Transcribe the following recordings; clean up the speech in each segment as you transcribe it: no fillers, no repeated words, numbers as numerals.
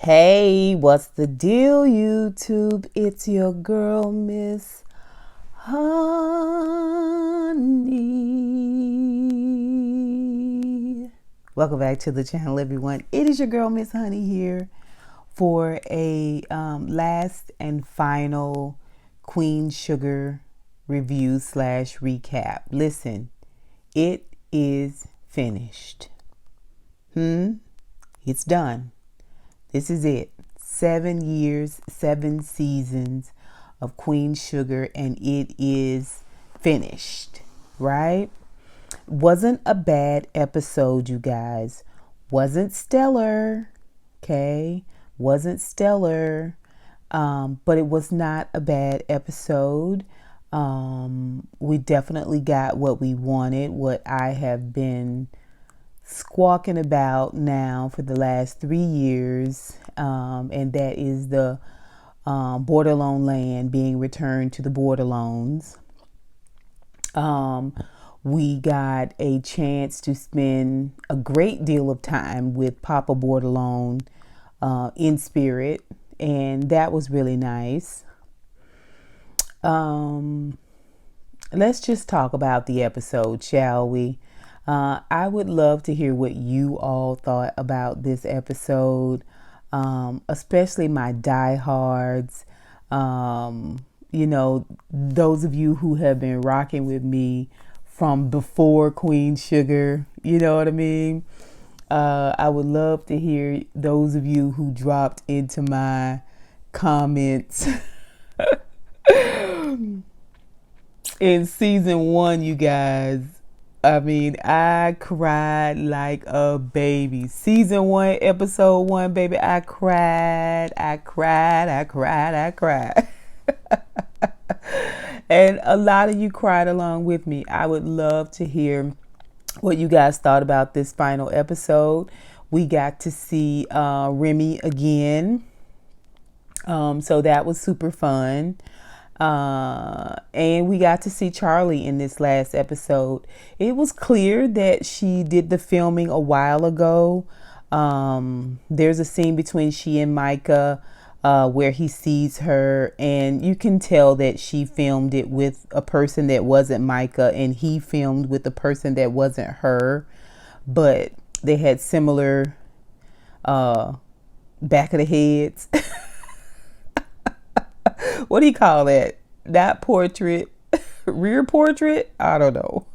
Hey, what's the deal, YouTube? It's your girl, Miss Honey. Welcome back to the channel, everyone. It is your girl, Miss Honey, here for a last and final Queen Sugar review slash recap. Listen, it is finished. It's done. This is it. 7 years, 7 seasons of Queen Sugar, and it is finished, right? Wasn't a bad episode, you guys. Wasn't stellar, okay? Wasn't stellar, but it was not a bad episode. We definitely got what we wanted, what I have been squawking about now for the last 3 years, and that is the Borderlone land being returned to the Borderlones. We got a chance to spend a great deal of time with Papa Bordelone in spirit, and that was really nice. Let's just talk about the episode, shall we? I would love to hear what you all thought about this episode, especially my diehards. Those of you who have been rocking with me from before Queen Sugar, you know what I mean? I would love to hear those of you who dropped into my comments in season 1, you guys. I mean, I cried like a baby. Season 1, episode 1, baby. I cried. And a lot of you cried along with me. I would love to hear what you guys thought about this final episode. We got to see Remy again. So that was super fun. And we got to see Charlie in this last episode. It was clear that she did the filming a while ago. There's a scene between she and Micah where he sees her, and you can tell that she filmed it with a person that wasn't Micah, and he filmed with a person that wasn't her, but they had similar back of the heads. What do you call that? Not portrait, rear portrait? I don't know.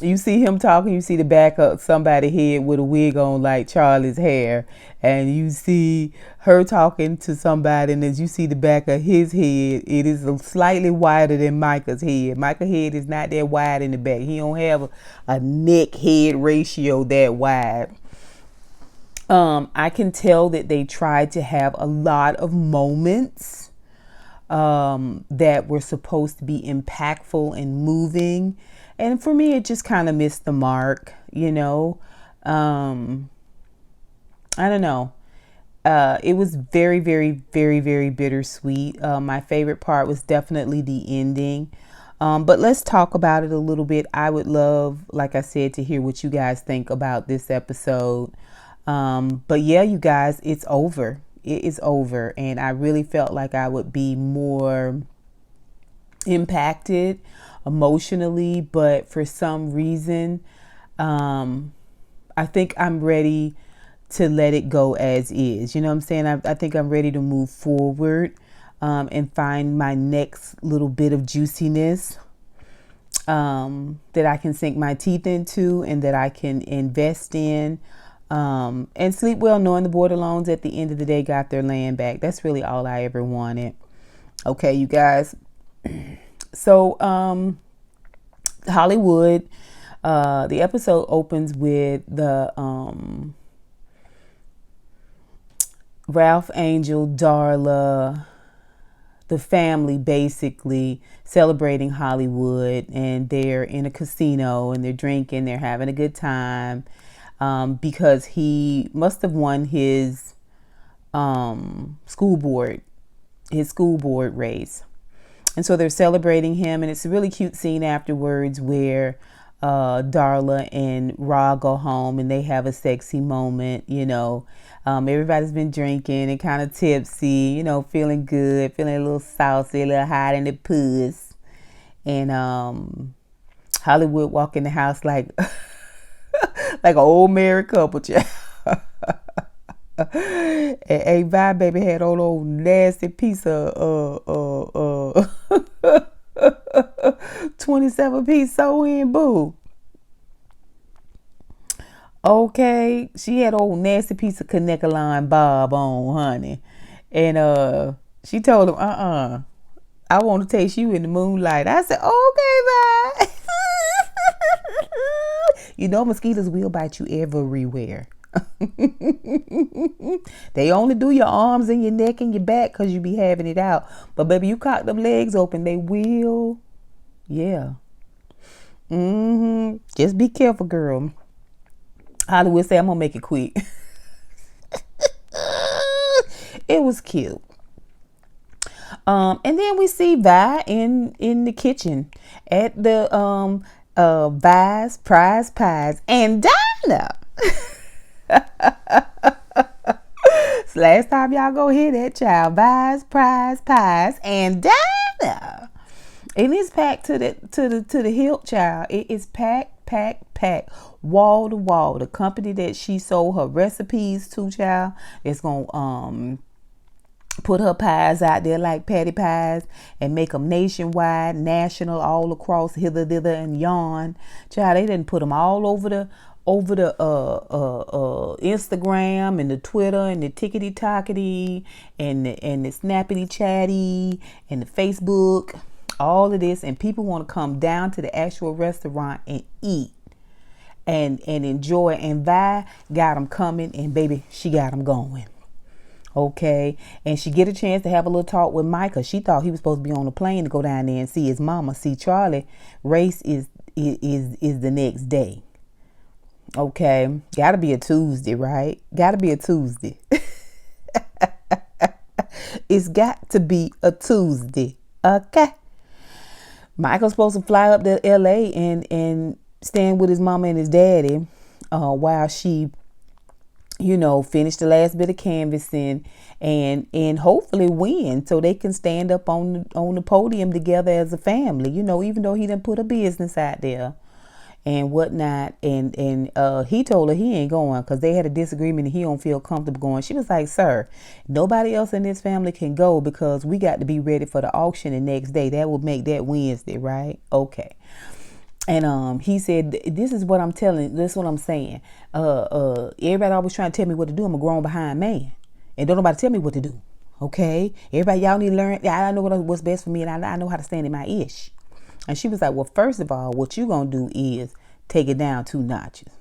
You see him talking, you see the back of somebody's head with a wig on like Charlie's hair. And you see her talking to somebody, and as you see the back of his head, it is slightly wider than Micah's head. Micah's head is not that wide in the back. He don't have a neck head ratio that wide. I can tell that they tried to have a lot of moments that were supposed to be impactful and moving. And for me, it just kind of missed the mark, you know. I don't know. It was very, very, very, very bittersweet. My favorite part was definitely the ending. But let's talk about it a little bit. I would love, like I said, to hear what you guys think about this episode. But yeah, you guys, it's over. It is over. And I really felt like I would be more impacted emotionally, but for some reason, I think I'm ready to let it go as is. You know what I'm saying? I think I'm ready to move forward, and find my next little bit of juiciness, that I can sink my teeth into and that I can invest in. And sleep well knowing the Borderlones at the end of the day got their land back. That's really all I ever wanted. Okay, you guys. So, Hollywood, the episode opens with the Ralph, Angel, Darla, the family basically celebrating Hollywood, and they're in a casino and they're drinking, they're having a good time. Because he must have won his school board race. And so they're celebrating him, and it's a really cute scene afterwards where Darla and Ra go home and they have a sexy moment, everybody's been drinking and kind of tipsy, feeling good, feeling a little saucy, a little hot in the puss. And Hollywood walk in the house like like an old married couple, child. And A baby had on old nasty piece of 27-piece sew-in, boo. Okay, she had old nasty piece of Connect-A-Line Bob on, honey. And she told him, I want to taste you in the moonlight. I said, okay, bye. Mosquitoes will bite you everywhere. They only do your arms and your neck and your back because you be having it out. But baby, you cock them legs open, they will. Yeah. Just be careful, girl. Hollywood say I'm gonna make it quick. It was cute. And then we see Vi in the kitchen at the Vi's Prize Pies and Dinah. Last time y'all go hear that, child. Vi's Prize Pies and Dinah. And it's packed to the hilt, child. It is packed, wall to wall. The company that she sold her recipes to, child, is gonna put her pies out there like patty pies and make them nationwide, national, all across hither, thither, and yon. Child, they didn't put them all over the Instagram and the Twitter and the tickety tockety and the snappity chatty and the Facebook, all of this, and people want to come down to the actual restaurant and eat and enjoy. And Vi got them coming, and baby, she got them going. Okay, and she get a chance to have a little talk with Micah. She thought he was supposed to be on the plane to go down there and see his mama. See, Charlie race is the next day. Okay, gotta be a Tuesday, right? Gotta be a Tuesday. It's got to be a Tuesday. Okay. Michael's supposed to fly up to LA and stand with his mama and his daddy while she finish the last bit of canvassing and hopefully win so they can stand up on the podium together as a family, even though he done put a business out there and whatnot. And he told her he ain't going because they had a disagreement and he don't feel comfortable going. She was like, sir, nobody else in this family can go because we got to be ready for the auction the next day. That would make that Wednesday, right? Okay. And he said, this is what I'm telling, this is what I'm saying. Everybody always trying to tell me what to do. I'm a grown behind man. And don't nobody tell me what to do. Okay? Everybody, y'all need to learn. Yeah, I know what's best for me, and I know how to stand in my ish. And she was like, well, first of all, what you gonna do is take it down 2 notches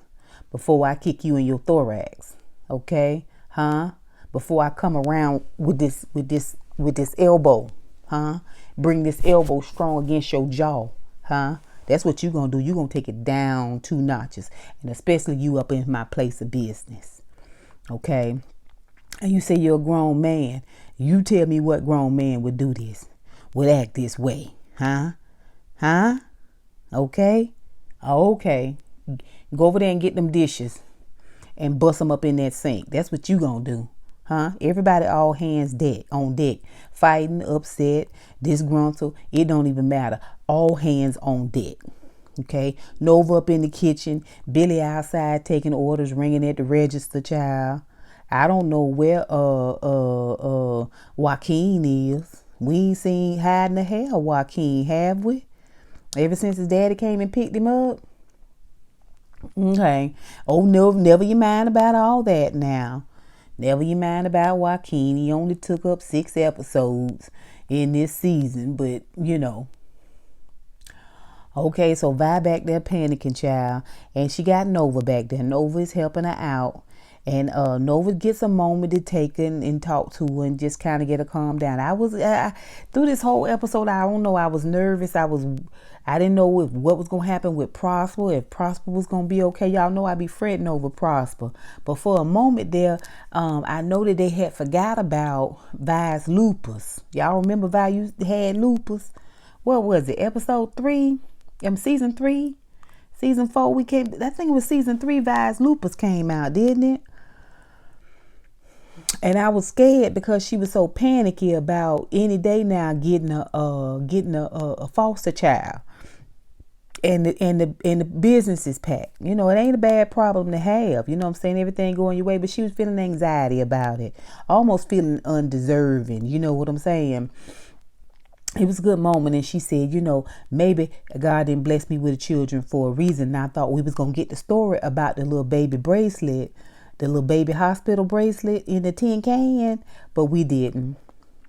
before I kick you in your thorax. Okay? Huh? Before I come around with this elbow. Huh? Bring this elbow strong against your jaw. Huh? That's what you're going to do. You're going to take it down 2 notches. And especially you up in my place of business. Okay? And you say you're a grown man. You tell me what grown man would do this. Would act this way. Huh? Huh? Okay? Okay. Go over there and get them dishes. And bust them up in that sink. That's what you going to do. Huh? Everybody all hands on deck. Fighting, upset, disgruntled. It don't even matter. All hands on deck. Okay? Nova up in the kitchen. Billy outside taking orders, ringing at the register, child. I don't know where Joaquin is. We ain't seen hiding the hell Joaquin, have we? Ever since his daddy came and picked him up. Okay. Oh, no, never you mind about all that now. Never you mind about Joaquin. He only took up 6 episodes in this season, but Okay, so Vi back there panicking, child. And she got Nova back there. Nova is helping her out. And Nova gets a moment to take her and talk to her and just kind of get her calm down. I was through this whole episode, I don't know, I was nervous. I didn't know what was going to happen with Prosper, if Prosper was going to be okay. Y'all know I be fretting over Prosper. But for a moment there, I know that they had forgot about Vi's lupus. Y'all remember Vi had lupus? What was it? Episode 3? Season 3? Season 4, I think it was season 3, Vi's lupus came out, didn't it? And I was scared because she was so panicky about any day now getting a foster child. And the business is packed. You know, it ain't a bad problem to have. You know what I'm saying? Everything going your way. But she was feeling anxiety about it. Almost feeling undeserving. You know what I'm saying? It was a good moment. And she said, you know, maybe God didn't bless me with children for a reason. And I thought we was going to get the story about the little baby bracelet, the little baby hospital bracelet in the tin can. But we didn't.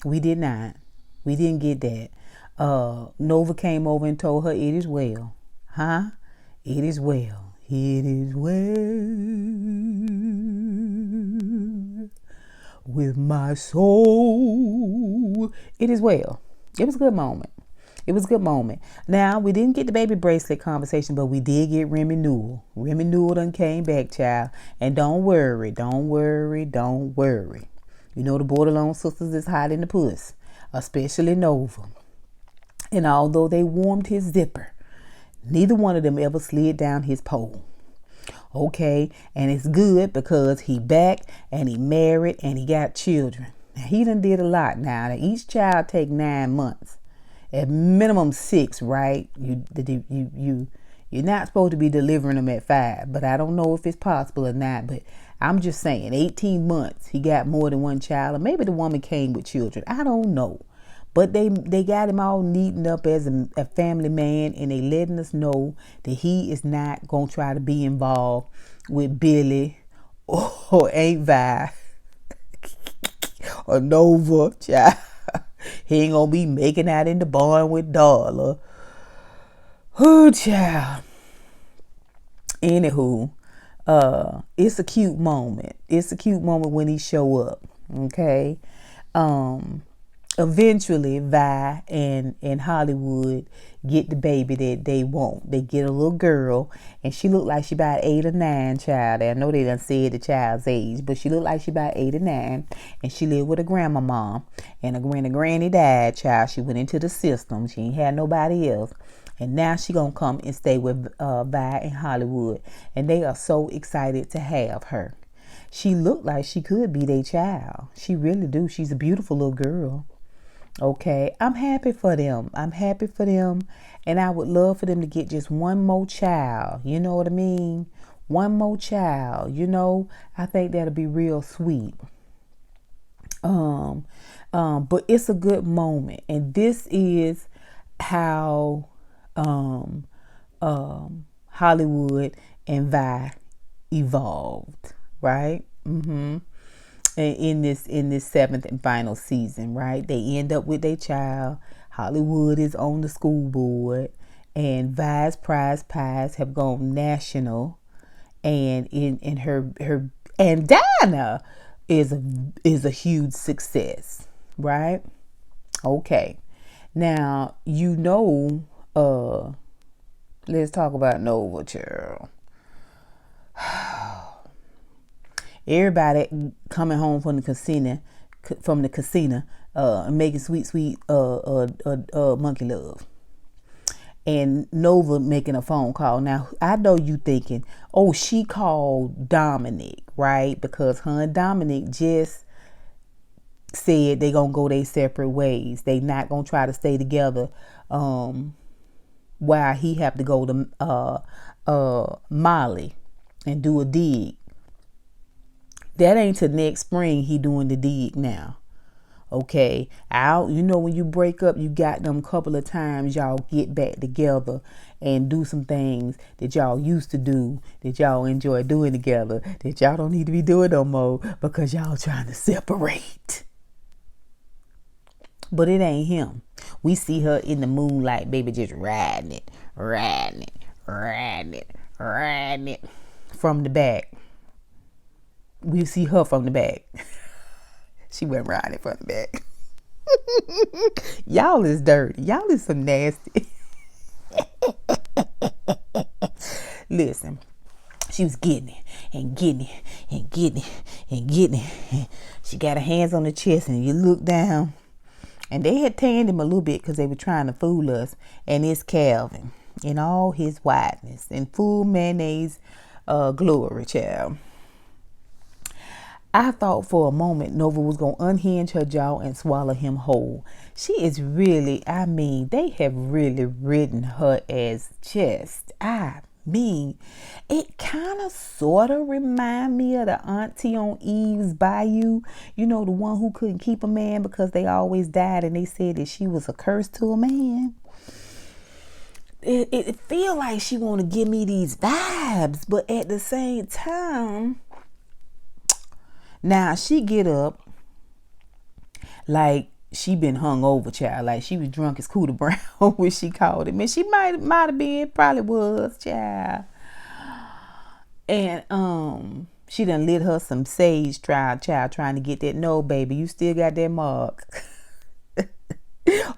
We did not. We didn't get that. Nova came over and told her it is well. Huh? It is well. It is well with my soul. It is well. It was a good moment. It was a good moment. Now, we didn't get the baby bracelet conversation, but we did get Remy Newell. Remy Newell done came back, child. And don't worry. You know the borderline sisters is hot in the puss, especially Nova. And although they warmed his zipper, neither one of them ever slid down his pole. Okay, and it's good because he back and he married and he got children. Now, he done did a lot now. Each child take 9 months, at minimum 6, right? You're not supposed to be delivering them at 5, but I don't know if it's possible or not. But I'm just saying, 18 months, he got more than one child, or maybe the woman came with children. I don't know. But they got him all neatened up as a family man, and they letting us know that he is not going to try to be involved with Billy or Aunt Vi or Nova, child. He ain't going to be making out in the barn with Darla. Oh, child. Anywho, it's a cute moment. It's a cute moment when he show up, okay? Eventually, Vi and Hollywood get the baby that they want. They get a little girl, and she looked like she about 8 or 9, child. I know they done said the child's age, but she looked like she about 8 or 9, and she lived with her grandmama. And her granny died, child. She went into the system. She ain't had nobody else. And now she gonna come and stay with Vi and Hollywood. And they are so excited to have her. She looked like she could be their child. She really do. She's a beautiful little girl. Okay, I'm happy for them. And I would love for them to get just one more child. You know what I mean? One more child. You know, I think that'll be real sweet. But it's a good moment, and this is how Hollywood and Vi evolved, right? In this 7th and final season, right? They end up with their child. Hollywood is on the school board, and Vi's prize pies have gone national, and in her and Dinah is a huge success, right? Okay, now you know. Let's talk about Nova, child. Everybody coming home from the casino, making sweet monkey love, and Nova making a phone call. Now I know you thinking, oh, she called Dominic, right? Because her and Dominic just said they gonna go their separate ways. They not gonna try to stay together. While he have to go to Molly and do a dig. That ain't till next spring he doing the dig now. Okay. You know when you break up, you got them couple of times y'all get back together and do some things that y'all used to do, that y'all enjoy doing together, that y'all don't need to be doing no more because y'all trying to separate. But it ain't him. We see her in the moonlight, baby, just riding it from the back. We see her from the back. She went riding from the back. Y'all is dirty. Y'all is some nasty. Listen, she was getting it and getting it and getting it and getting it. She got her hands on the chest, and you look down, and they had tanned him a little bit because they were trying to fool us. And it's Calvin. in all his wideness, in full mayonnaise glory, child. I thought for a moment Nova was going to unhinge her jaw and swallow him whole. She is really, they have really written her as just, it kind of sort of remind me of the auntie on Eve's Bayou. You know, the one who couldn't keep a man because they always died and they said that she was a curse to a man. It feel like she want to give me these vibes, but at the same time, now she get up like she been hung over, child. Like she was drunk as Cooter Brown when she called him. And she might have been, probably was, child. And she done lit her some sage child trying to get that. No, baby, you still got that mark.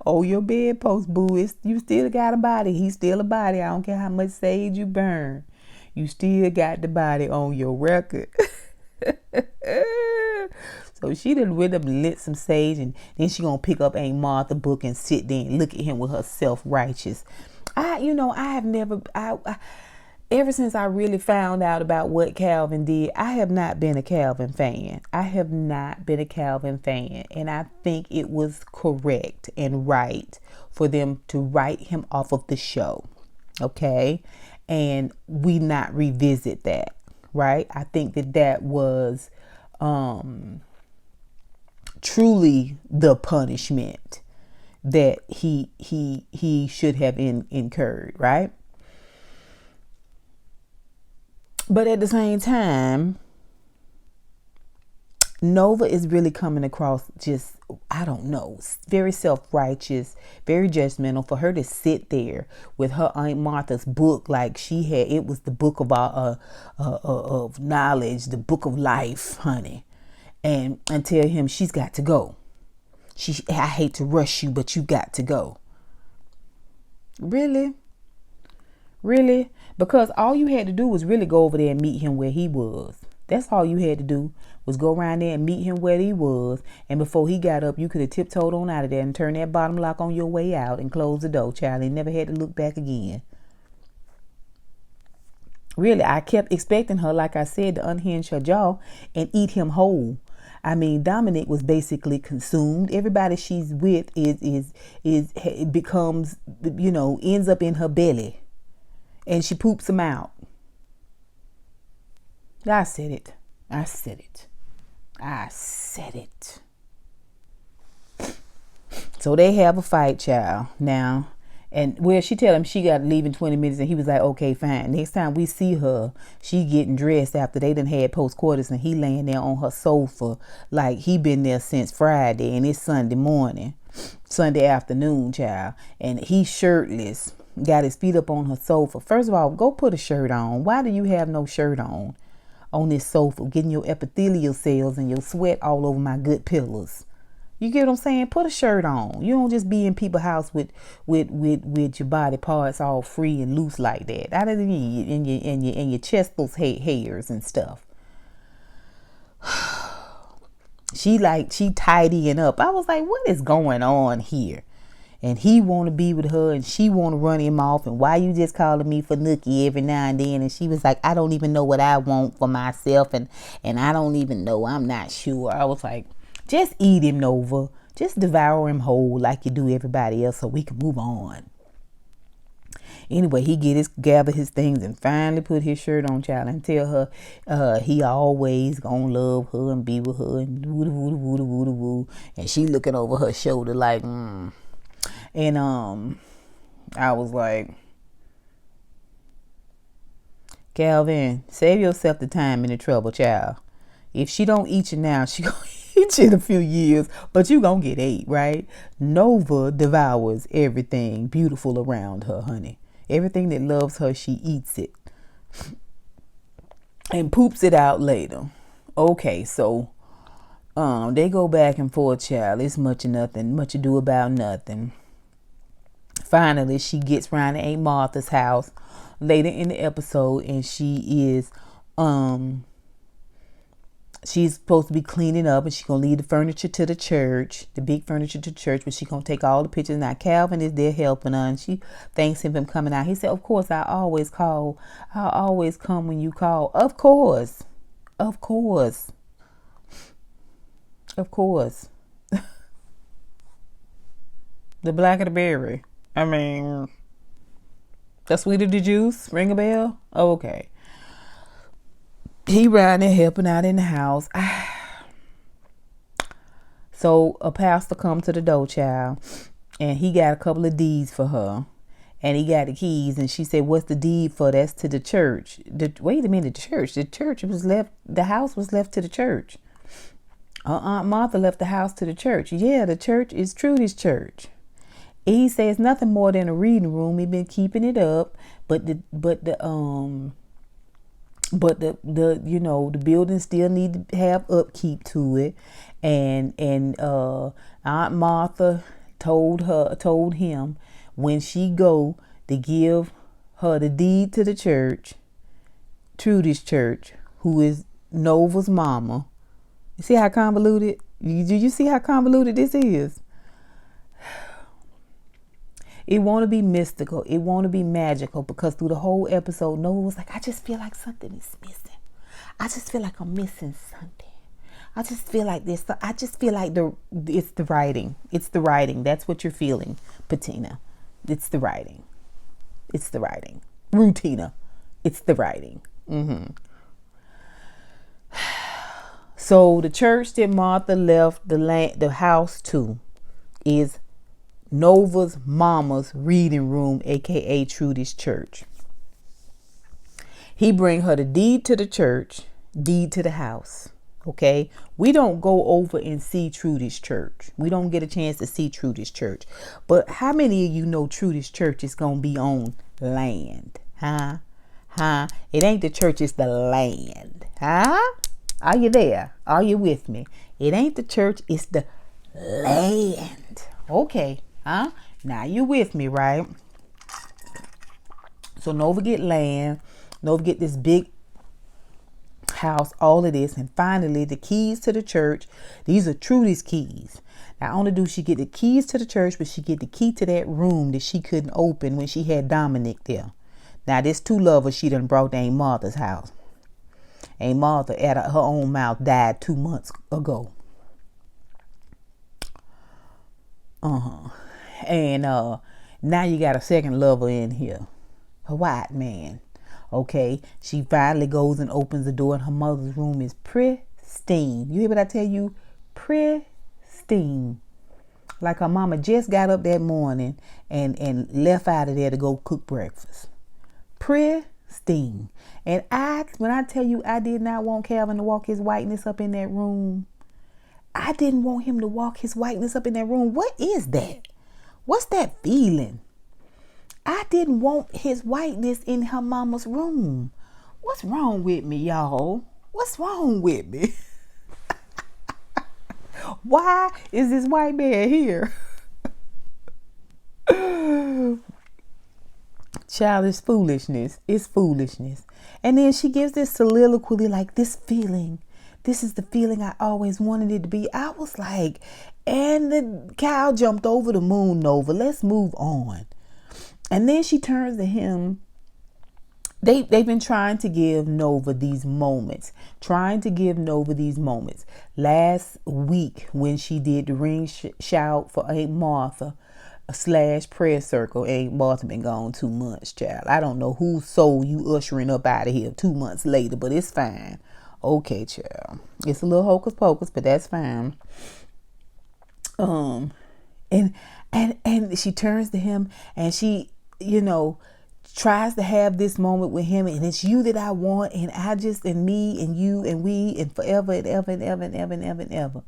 Oh, your bedpost, boo. You still got a body. He's still a body. I don't care how much sage you burn. You still got the body on your record. So she done went up and lit some sage, and then she gonna pick up Aunt Martha book and sit there and look at him with her self-righteous. Ever since I really found out about what Calvin did, I have not been a Calvin fan. And I think it was correct and right for them to write him off of the show. Okay? And we not revisit that. Right? I think that was truly the punishment that he should have incurred, right? But at the same time, Nova is really coming across just, I don't know, very self-righteous, very judgmental. For her to sit there with her Aunt Martha's book like it was the book of of knowledge, the book of life, honey, and tell him she's got to go. I hate to rush you, but you got to go. Really? Because all you had to do was really go over there and meet him where he was. That's all you had to do, was go around there and meet him where he was. And before he got up, you could have tiptoed on out of there and turned that bottom lock on your way out and closed the door, child. And never had to look back again. Really, I kept expecting her, like I said, to unhinge her jaw and eat him whole. Dominic was basically consumed. Everybody she's with becomes, ends up in her belly. And she poops him out. I said it. So they have a fight, child. Now, and she tell him she got to leave in 20 minutes, and he was like, okay, fine. Next time we see her, she getting dressed after they done had post-quarters, and he laying there on her sofa like he been there since Friday, and it's Sunday afternoon, child. And he's shirtless. Got his feet up on her sofa. First of all, go put a shirt on. Why do you have no shirt on this sofa? Getting your epithelial cells and your sweat all over my good pillows. You get what I'm saying? Put a shirt on. You don't just be in people's house with your body parts all free and loose like that. Out of your chestal hairs and stuff. She tidying up. I was like, what is going on here? And he want to be with her, and she want to run him off. And why you just calling me for nookie every now and then? And she was like, I don't even know what I want for myself. And I don't even know. I'm not sure. I was like, just eat him, Nova. Just devour him whole like you do everybody else so we can move on. Anyway, he gather his things and finally put his shirt on, child, and tell her he always gonna love her and be with her and woo. And she looking over her shoulder like, And I was like, Calvin, save yourself the time and the trouble, child. If she don't eat you now, she gonna eat you in a few years, but you gonna get ate, right? Nova devours everything beautiful around her, honey. Everything that loves her, she eats it and poops it out later. Okay, so they go back and forth, child. It's much ado about nothing. Finally, she gets round to Aunt Martha's house later in the episode, and she is she's supposed to be cleaning up, and she's gonna leave the furniture to the church, the big furniture to church, but she's gonna take all the pictures. Now Calvin is there helping her, and she thanks him for coming out. He said, of course, I always call. I'll always come when you call. Of course. Of course. Of course. The black of the berry. I mean, the sweeter the juice. Ring a bell? Oh, okay. He riding there helping out in the house. So a pastor come to the door, child, and he got a couple of deeds for her. And he got the keys, and she said, what's the deed for? That's to the church. Wait a minute, the church was left, the house was left to the church. Aunt Martha left the house to the church. Yeah, the church is Trudy's church. He says nothing more than a reading room. He been keeping it up, but the building still need to have upkeep to it. And Aunt Martha told him when she go to give her the deed to the church, Trudy's church, who is Nova's mama. You see how convoluted? Do you see how convoluted this is? It want to be mystical. It want to be magical, because through the whole episode, Nova was like, I just feel like something is missing. I just feel like I'm missing something. I just feel like this. I just feel like it's the writing. It's the writing. That's what you're feeling, Patina. It's the writing. It's the writing. Rutina. It's the writing. So the church that Martha left the house to is Nova's mama's reading room, aka Trudy's church. He bring her the deed to the church, deed to the house. Okay, we don't go over and see Trudy's church. We don't get a chance to see Trudy's church. But how many of you know Trudy's church is gonna be on land? Huh? It ain't the church, it's the land. Huh? Are you there? Are you with me? It ain't the church, it's the land. Okay. Huh? Now you with me, right? So Nova get land. Nova get this big house, all of this, and finally the keys to the church. These are Trudy's keys. Not only do she get the keys to the church, but she get the key to that room that she couldn't open when she had Dominic there. Now this two lovers she done brought to Aunt Martha's house. Aunt Martha at her own mouth died 2 months ago. And now you got a second lover in here, a white man. Okay, she finally goes and opens the door, and her mother's room is pristine. You hear what I tell you? Pristine. Like her mama just got up that morning and left out of there to go cook breakfast. Pristine. And when I tell you I did not want Calvin to walk his whiteness up in that room. I didn't want him to walk his whiteness up in that room. What is that? What's that feeling? I didn't want his whiteness in her mama's room. What's wrong with me, y'all? What's wrong with me? Why is this white man here? Childish foolishness. It's foolishness. And then she gives this soliloquy like, this feeling. This is the feeling I always wanted it to be. I was like, and the cow jumped over the moon, Nova. Let's move on. And then she turns to him. They've been trying to give Nova these moments. Last week when she did the ring shout for Aunt Martha / prayer circle, Aunt Martha been gone 2 months, child. I don't know whose soul you ushering up out of here 2 months later, but it's fine. Okay, child. It's a little hocus pocus, but that's fine. And she turns to him and she, tries to have this moment with him, and it's you that I want, and I just, and me and you and we and forever and ever and ever and ever and ever and ever.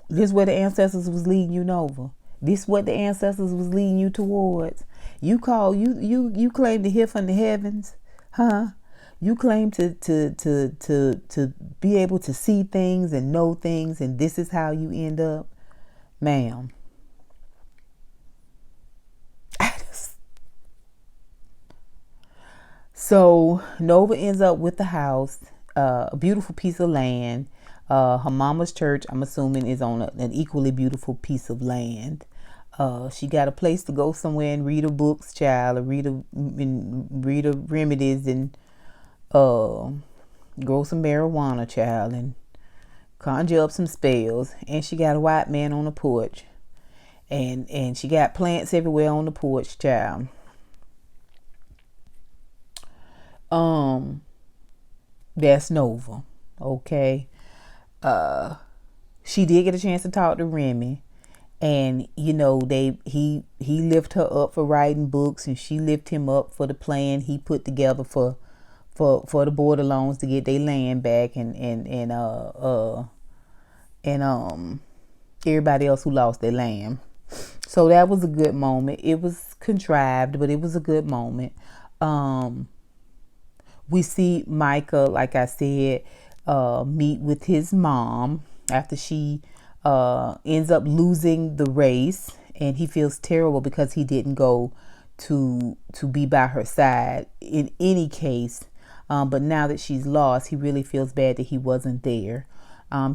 This is where the ancestors was leading you, Nova. This is what the ancestors was leading you towards. You claim to hear from the heavens, huh? You claim to be able to see things and know things, and this is how you end up, ma'am. So Nova ends up with the house, a beautiful piece of land. Her mama's church, I'm assuming, is on an equally beautiful piece of land. She got a place to go somewhere and read her books, child, or read her remedies, and grow some marijuana, child, and conjure up some spells. And she got a white man on the porch, and she got plants everywhere on the porch, child. That's Nova. Okay. She did get a chance to talk to Remy, and he lift her up for writing books, and she lift him up for the plan he put together for the border loans to get their land back, and everybody else who lost their land. So that was a good moment. It was contrived, but it was a good moment. We see Micah, like I said, meet with his mom after she ends up losing the race, and he feels terrible because he didn't go to be by her side in any case. But now that she's lost, he really feels bad that he wasn't there.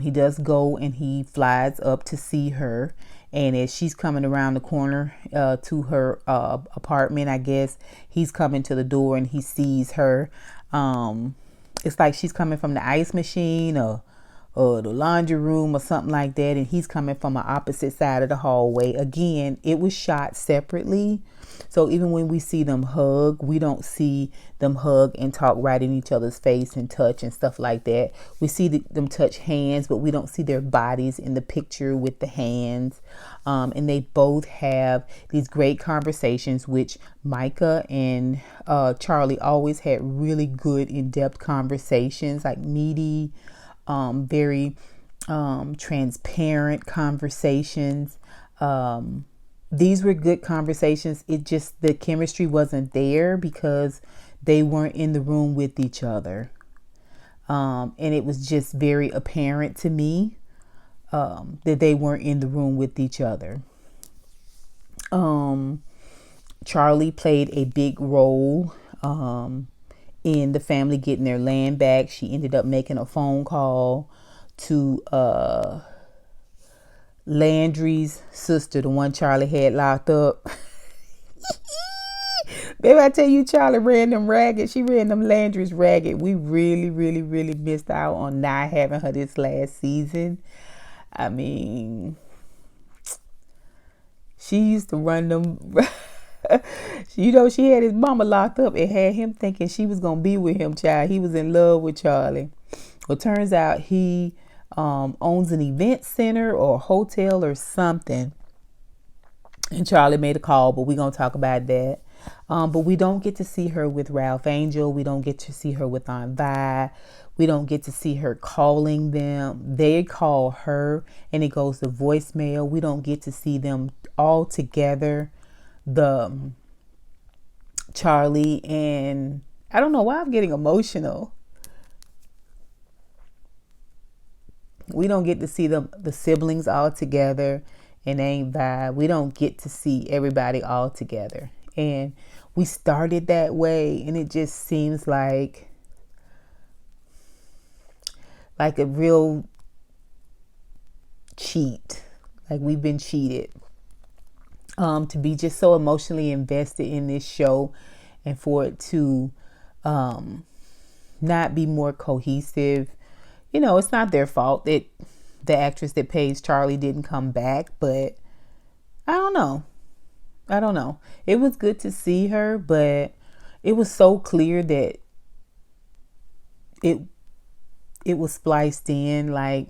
He does go and he flies up to see her. And as she's coming around the corner to her apartment, I guess, he's coming to the door and he sees her. It's like she's coming from the ice machine or the laundry room or something like that. And he's coming from an opposite side of the hallway. Again, it was shot separately. So even when we see them hug, we don't see them hug and talk right in each other's face and touch and stuff like that. We see them touch hands, but we don't see their bodies in the picture with the hands. And they both have these great conversations, which Micah and Charlie always had really good in-depth conversations, like meaty, very transparent conversations. These were good conversations. It just, the chemistry wasn't there because they weren't in the room with each other. And it was just very apparent to me that they weren't in the room with each other. Charlie played a big role in the family getting their land back. She ended up making a phone call to Landry's sister, the one Charlie had locked up. Baby, I tell you, Charlie ran them ragged. She ran them Landry's ragged. We really, really, really missed out on not having her this last season. I mean, she used to run them. She had his mama locked up and had him thinking she was going to be with him, child. He was in love with Charlie. Well, turns out he owns an event center or a hotel or something. And Charlie made a call, but we're going to talk about that. But we don't get to see her with Ralph Angel. We don't get to see her with Aunt Vi. We don't get to see her calling them. They call her and it goes to voicemail. We don't get to see them all together. The Charlie and I don't know why I'm getting emotional. We don't get to see the siblings all together and Aunt Vi. We don't get to see everybody all together. And we started that way, and it just seems like a real cheat. Like we've been cheated. To be just so emotionally invested in this show and for it to not be more cohesive. You know, it's not their fault that the actress that plays Charlie didn't come back, but I don't know. It was good to see her, but it was so clear that it was spliced in. Like,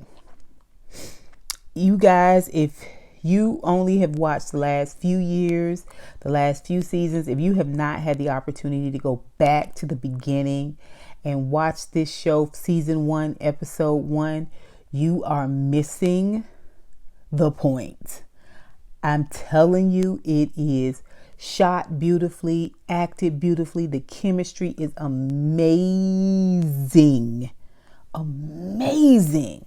you guys, if you only have watched the last few years, the last few seasons, if you have not had the opportunity to go back to the beginning and watch this show, season 1, episode 1, you are missing the point. I'm telling you, it is shot beautifully, acted beautifully. The chemistry is amazing. Amazing.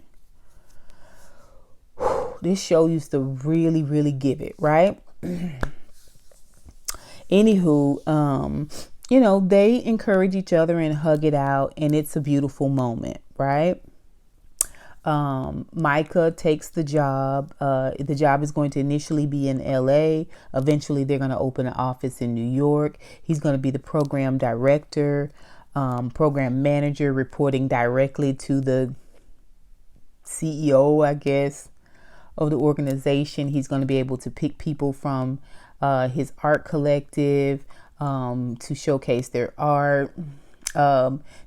This show used to really, really give it, right? Anywho, they encourage each other and hug it out, and it's a beautiful moment, right? Micah takes the job. The job is going to initially be in LA. Eventually, they're going to open an office in New York. He's going to be the program director, program manager, reporting directly to the CEO, I guess, of the organization. He's going to be able to pick people from his art collective to showcase their art.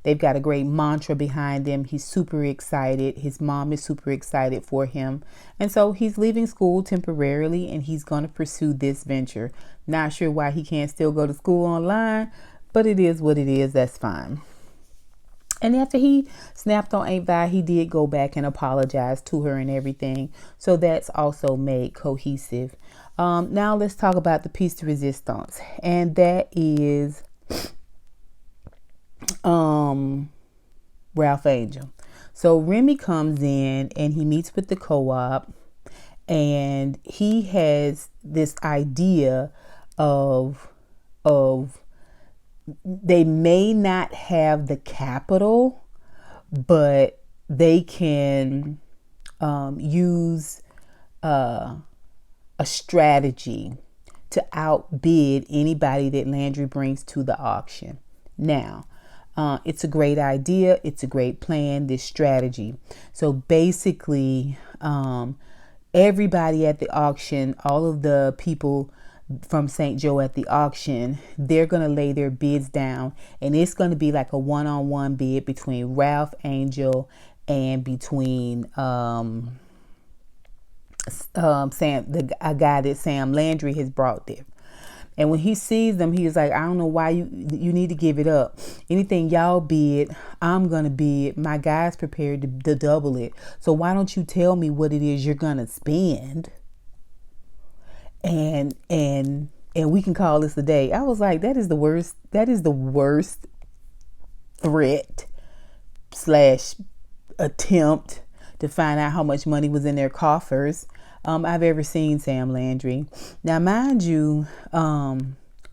They've got a great mantra behind him. He's super excited. His mom is super excited for him. And so he's leaving school temporarily and he's going to pursue this venture. Not sure why he can't still go to school online, but it is what it is. That's fine. And after he snapped on Aunt Vi, he did go back and apologize to her and everything. So that's also made cohesive. Now let's talk about the piece de resistance. And that is Ralph Angel. So Remy comes in and he meets with the co-op, and he has this idea of they may not have the capital, but they can use a strategy to outbid anybody that Landry brings to the auction. Now, it's a great idea. It's a great plan, this strategy. So basically, everybody at the auction, all of the people from St. Joe at the auction, they're going to lay their bids down, and it's going to be like a one-on-one bid between Ralph Angel and between Sam, a guy that Sam Landry has brought there. And when he sees them, he's like, I don't know why you need to give it up. Anything y'all bid, I'm going to bid. My guy's prepared to double it. So why don't you tell me what it is you're going to spend? And we can call this a day. I was like, that is the worst threat / attempt to find out how much money was in their coffers I've ever seen Sam Landry. Now, mind you,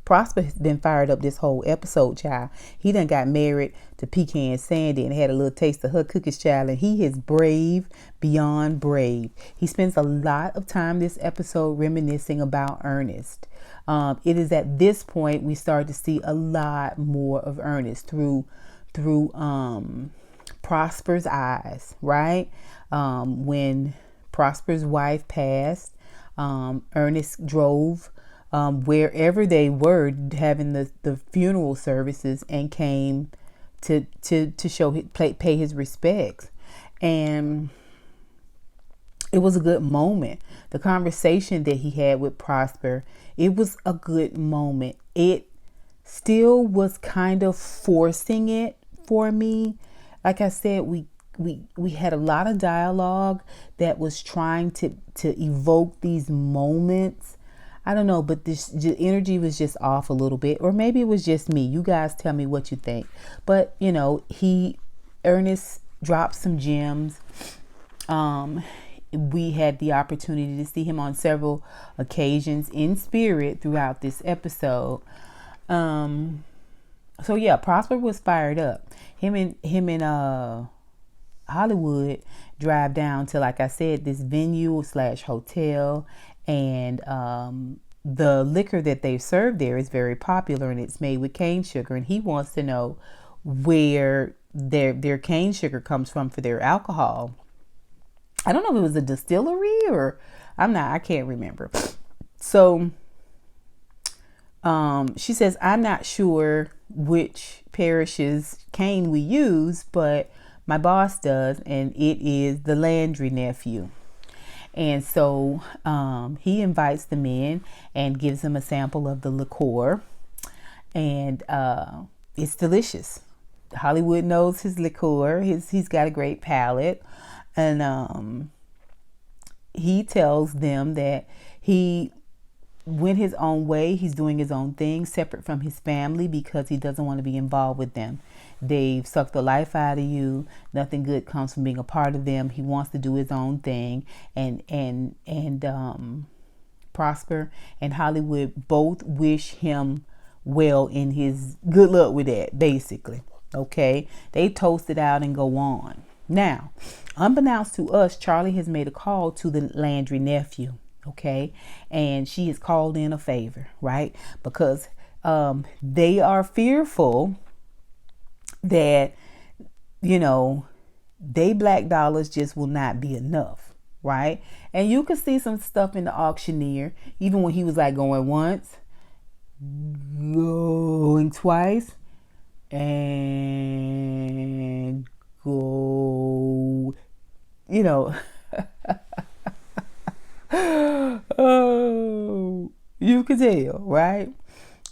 Prosper has been fired up this whole episode, child. He done got married to Pecan Sandy and had a little taste of her cookies, child. And he is brave beyond brave. He spends a lot of time this episode reminiscing about Ernest. It is at this point we start to see a lot more of Ernest through Prosper's eyes, right? When Prosper's wife passed, Ernest drove wherever they were having the funeral services and came to pay his respects. And it was a good moment. The conversation that he had with Prosper, it was a good moment. It still was kind of forcing it for me. Like I said, we had a lot of dialogue that was trying to evoke these moments. I don't know, but this energy was just off a little bit, or maybe it was just me. You guys tell me what you think. But Ernest dropped some gems. We had the opportunity to see him on several occasions in spirit throughout this episode. So yeah, Prosper was fired up. Him and Hollywood drive down to, like I said, this venue / hotel, and the liquor that they serve there is very popular, and it's made with cane sugar, and he wants to know where their cane sugar comes from for their alcohol. I don't know if it was a distillery or I can't remember. So she says, I'm not sure which parish's cane we use, but my boss does, and it is the Landry nephew. And so he invites them in and gives them a sample of the liqueur, and it's delicious. Hollywood knows his liqueur. He's got a great palate, and he tells them that he went his own way. He's doing his own thing, separate from his family, because he doesn't want to be involved with them. They've sucked the life out of you. Nothing good comes from being a part of them. He wants to do his own thing. And Prosper and Hollywood both wish him well in his good luck with that, basically. Okay, they toast it out and go on. Now, unbeknownst to us, Charlie has made a call to the Landry nephew. Okay, and she has called in a favor, right? Because they are fearful that, you know, they black dollars just will not be enough, right? And you can see some stuff in the auctioneer, even when he was like going once, going twice, and go, you know. Oh, you could tell, right?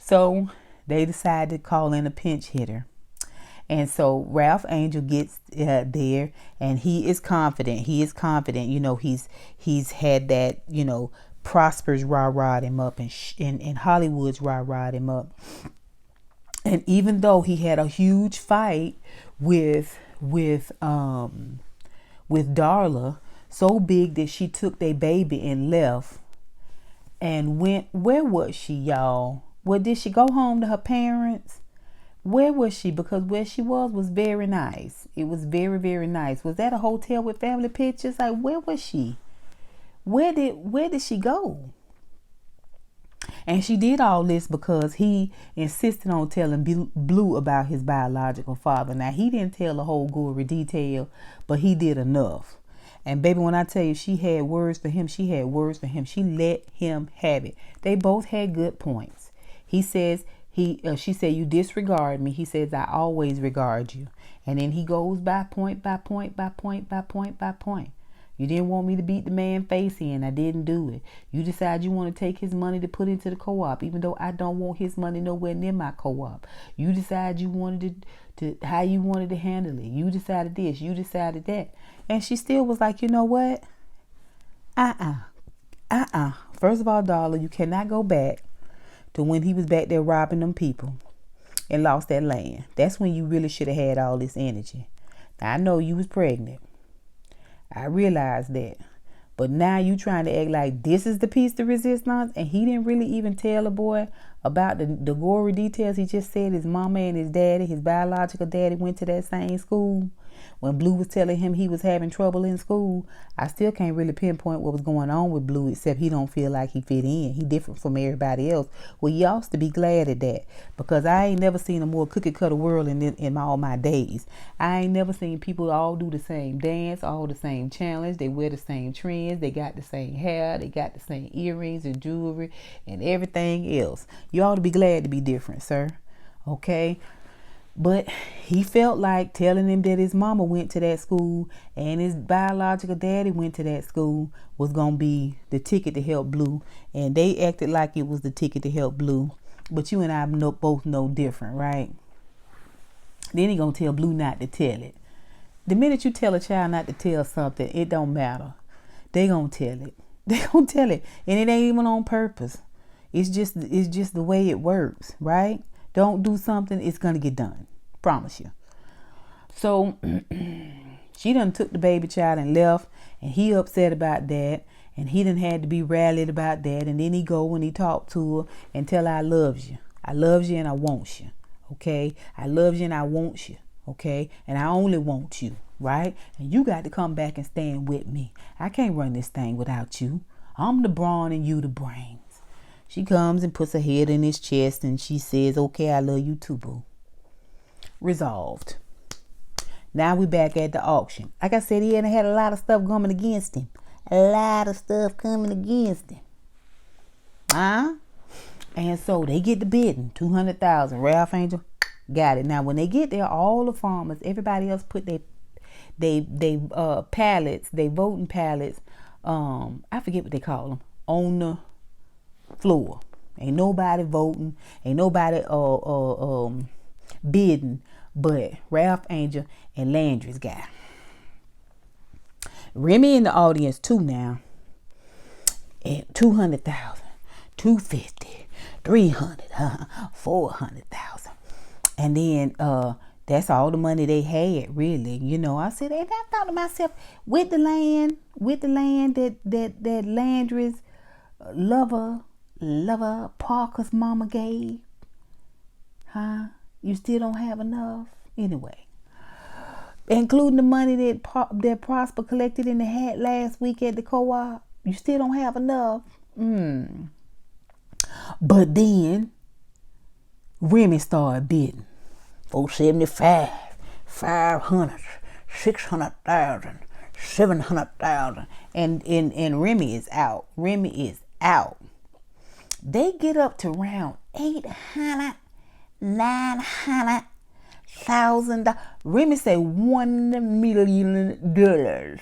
So they decide to call in a pinch hitter. And so Ralph Angel gets there, and he is confident. You know, he's had that, you know, Prosper's rah-rah'd him up, and Hollywood's rah-rah'd him up. And even though he had a huge fight with Darla, so big that she took their baby and left and went, where was she, y'all? Well, did she go home to her parents? Where was she? Because where she was very nice. It was very, very nice. Was that a hotel with family pictures? Like, where was she? Where did she go? And she did all this because he insisted on telling Blue about his biological father. Now, he didn't tell the whole gory detail, but he did enough. And baby, when I tell you she had words for him, she had words for him. She let him have it. They both had good points. He says, she said, you disregard me. He says, I always regard you. And then he goes by point, by point, by point, by point, by point. You didn't want me to beat the man face in. I didn't do it. You decide you want to take his money to put into the co-op, even though I don't want his money nowhere near my co-op. You decide you wanted to how you wanted to handle it. You decided this. You decided that. And she still was like, you know what? First of all, Darla, you cannot go back to when he was back there robbing them people and lost that land. That's when you really should have had all this energy. Now, I know you was pregnant. I realized that. But now you trying to act like this is the piece de resistance, and he didn't really even tell the boy about the gory details. He just said his mama and his daddy, his biological daddy, went to that same school. When Blue was telling him he was having trouble in school, I still can't really pinpoint what was going on with Blue, except he don't feel like he fit in. He different from everybody else. Well, you ought to be glad at that, because I ain't never seen a more cookie cutter world in all my days. I ain't never seen people all do the same dance, all the same challenge. They wear the same trends. They got the same hair. They got the same earrings and jewelry and everything else. You ought to be glad to be different, sir. Okay? But he felt like telling him that his mama went to that school and his biological daddy went to that school was going to be the ticket to help Blue. And they acted like it was the ticket to help Blue. But you and I both know different, right? Then he going to tell Blue not to tell it. The minute you tell a child not to tell something, it don't matter. They going to tell it. They going to tell it. And it ain't even on purpose. It's just the way it works, right? Don't do something, it's going to get done. Promise you. So she done took the baby child and left, and he upset about that, and he done had to be rallied about that. And then he go and he talk to her and tell her, I loves you. I loves you and I want you. Okay? I loves you and I want you. Okay? And I only want you. Right? And you got to come back and stand with me. I can't run this thing without you. I'm the brawn and you the brains. She comes and puts her head in his chest and she says, okay, I love you too, boo. Resolved. Now we back at the auction. Like I said, he had a lot of stuff coming against him. Huh? And so they get the bidding, $200,000. Ralph Angel got it. Now when they get there, all the farmers, everybody else put their pallets, they voting pallets, I forget what they call them, on the floor. Ain't nobody voting, ain't nobody bidding but Ralph Angel and Landry's guy. Remy in the audience too now. At 200,000, 250, 300, 400,000. And then that's all the money they had, really. You know, I said, and I thought to myself, with the land that Landry's lover Parker's mama gave, Huh? You still don't have enough? Anyway, including the money that Prosper collected in the hat last week at the co-op, you still don't have enough? But then Remy started bidding. 475, 500, 600,000, 700,000. And Remy is out. Remy is out. They get up to around 800, 900,000. Remy say $1 million.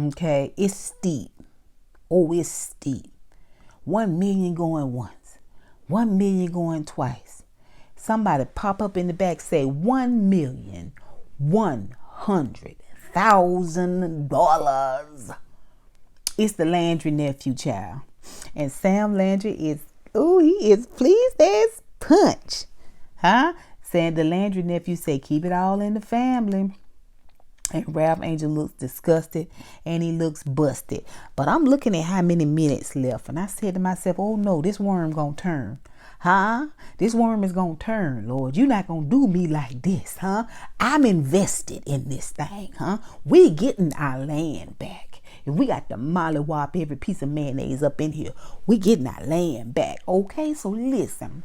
Okay, it's steep. Oh, it's steep. 1 million going once, 1 million going twice. Somebody pop up in the back, say $1,100,000. It's the Landry nephew, child. And Sam Landry he is pleased as punch. Huh? Saying the Landry nephew say, keep it all in the family. And Ralph Angel looks disgusted and he looks busted. But I'm looking at how many minutes left. And I said to myself, oh no, this worm gonna turn. Huh? This worm is gonna turn, Lord. You're not gonna do me like this, huh? I'm invested in this thing, huh? We getting our land back. If we got to mollywop every piece of mayonnaise up in here, we getting our land back. Okay, so listen.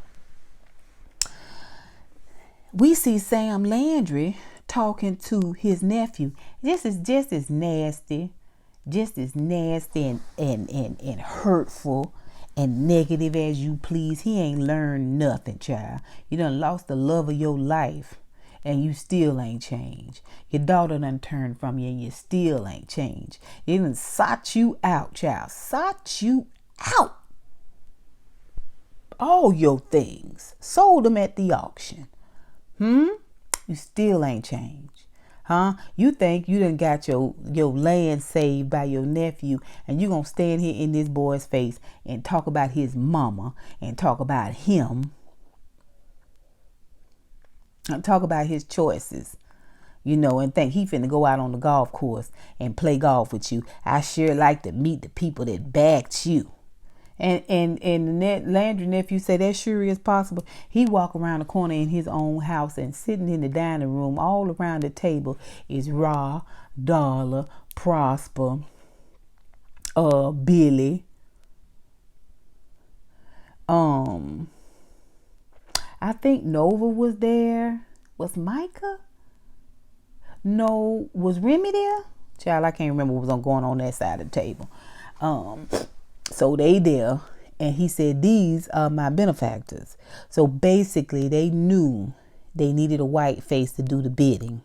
We see Sam Landry talking to his nephew. This is just as nasty and hurtful and negative as you please. He ain't learned nothing, child. You done lost the love of your life and you still ain't changed. Your daughter done turned from you and you still ain't changed. It done sought you out, child. Sought you out. All your things. Sold them at the auction. You still ain't changed. Huh? You think you done got your land saved by your nephew and you gonna stand here in this boy's face and talk about his mama and talk about him and talk about his choices, and think he finna go out on the golf course and play golf with you. I sure like to meet the people that backed you. And the Landry nephew said that sure is possible. He walk around the corner in his own house and sitting in the dining room, all around the table is Ra, Darla, Prosper, Billy. I think Nova was there. Was Micah? No, was Remy there? Child, I can't remember what was going on that side of the table. So they there, and he said, these are my benefactors. So basically, they knew they needed a white face to do the bidding.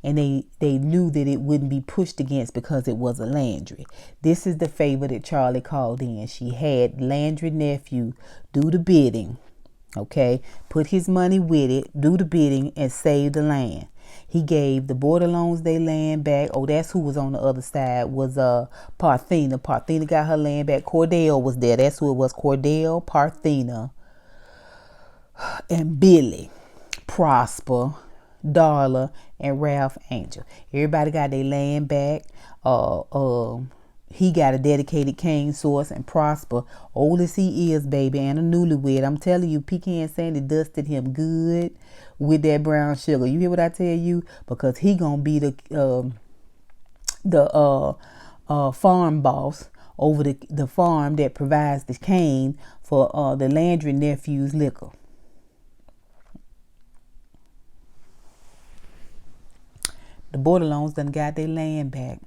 And they knew that it wouldn't be pushed against because it was a Landry. This is the favor that Charlie called in. She had Landry nephew do the bidding. Okay, put his money with it, do the bidding, and save the land. He gave the Borderlones their land back. Oh, that's who was on the other side, was Parthena. Parthena got her land back. Cordell was there. That's who it was. Cordell, Parthena, and Billy, Prosper, Darla, and Ralph Angel. Everybody got their land back. He got a dedicated cane source, and Prosper, old as he is, baby, and a newlywed. I'm telling you, Pecan Sandy dusted him good with that brown sugar. You hear what I tell you? Because he gonna be the farm boss over the farm that provides the cane for the Landry nephew's liquor. The Borderlones done got their land back.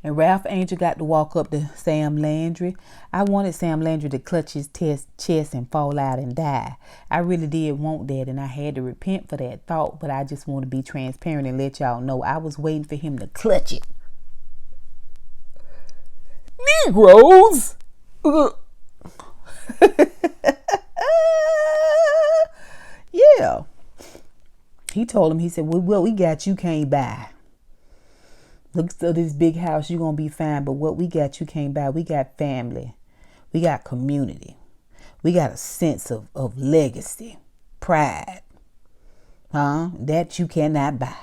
And Ralph Angel got to walk up to Sam Landry. I wanted Sam Landry to clutch his chest and fall out and die. I really did want that, and I had to repent for that thought, but I just want to be transparent and let y'all know I was waiting for him to clutch it. Negroes! Yeah. He told him, he said, well, we got you can't buy. Look at this big house, you're going to be fine. But what we got, you can't buy. We got family. We got community. We got a sense of legacy, pride. That you cannot buy.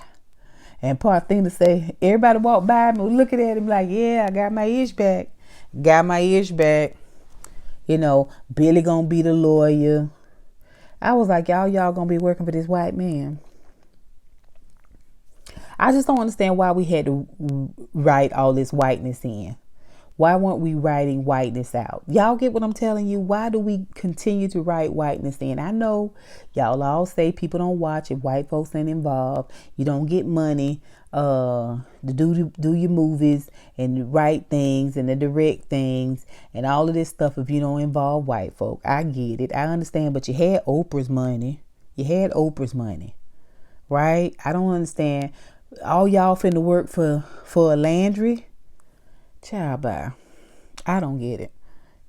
And Parthena say, everybody walk by me looking at him like, yeah, I got my ish back. Got my ish back. Billy gonna be the lawyer. I was like, y'all gonna be working for this white man. I just don't understand why we had to write all this whiteness in. Why weren't we writing whiteness out? Y'all get what I'm telling you? Why do we continue to write whiteness in? I know y'all all say people don't watch if white folks ain't involved. You don't get money to do your movies and write things and to direct things and all of this stuff if you don't involve white folk. I get it. I understand. But you had Oprah's money. Right? I don't understand. All y'all finna work for a Landry. Child, bye. I don't get it.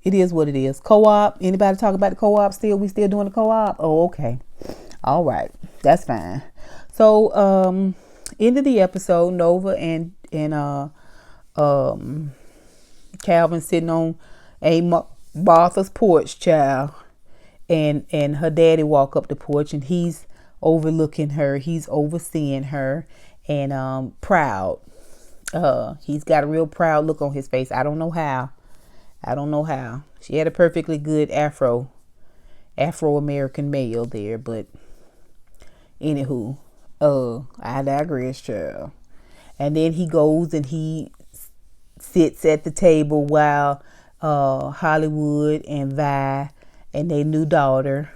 It is what it is. Co-op. Anybody talk about the co-op still? We still doing the co-op? Oh, okay. All right. That's fine. So, end of the episode, Nova and Calvin sitting on Aunt Martha's porch, child. And her daddy walk up the porch and he's overlooking her. He's overseeing her and proud. He's got a real proud look on his face. I don't know how. She had a perfectly good Afro-American male there, but anywho, I digress, child. And then he goes and he sits at the table while Hollywood and Vi and their new daughter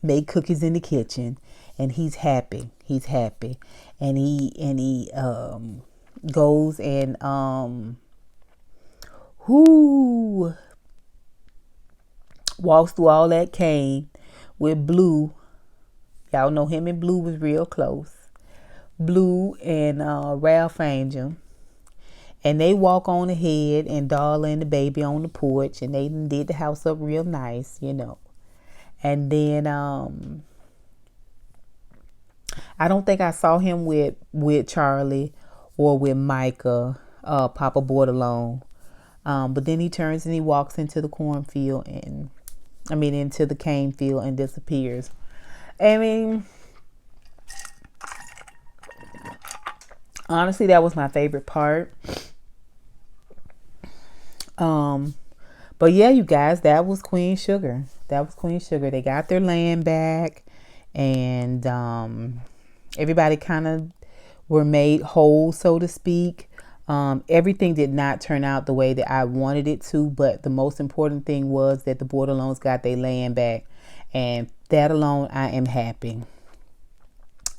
make cookies in the kitchen, and he's happy. And he goes and walks through all that cane with Blue. Y'all know him and Blue was real close. Blue and Ralph Angel. And they walk on ahead, and Darla and the baby on the porch, and they did the house up real nice, And then I don't think I saw him with Charlie or with Micah, Papa Bordelon. But then he turns and he walks into the cornfield into the cane field and disappears. I mean, honestly, that was my favorite part. But yeah, you guys, that was Queen Sugar. They got their land back, and everybody kind of were made whole, so to speak. Everything did not turn out the way that I wanted it to, but the most important thing was that the Bordelons got their land back, and that alone, I am happy.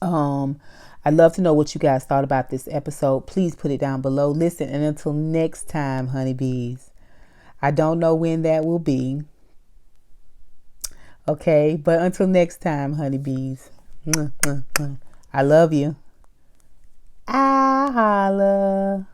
I'd love to know what you guys thought about this episode. Please put it down below. Listen, and until next time, honeybees, I don't know when that will be. Okay, but until next time, honeybees, I love you. I holla.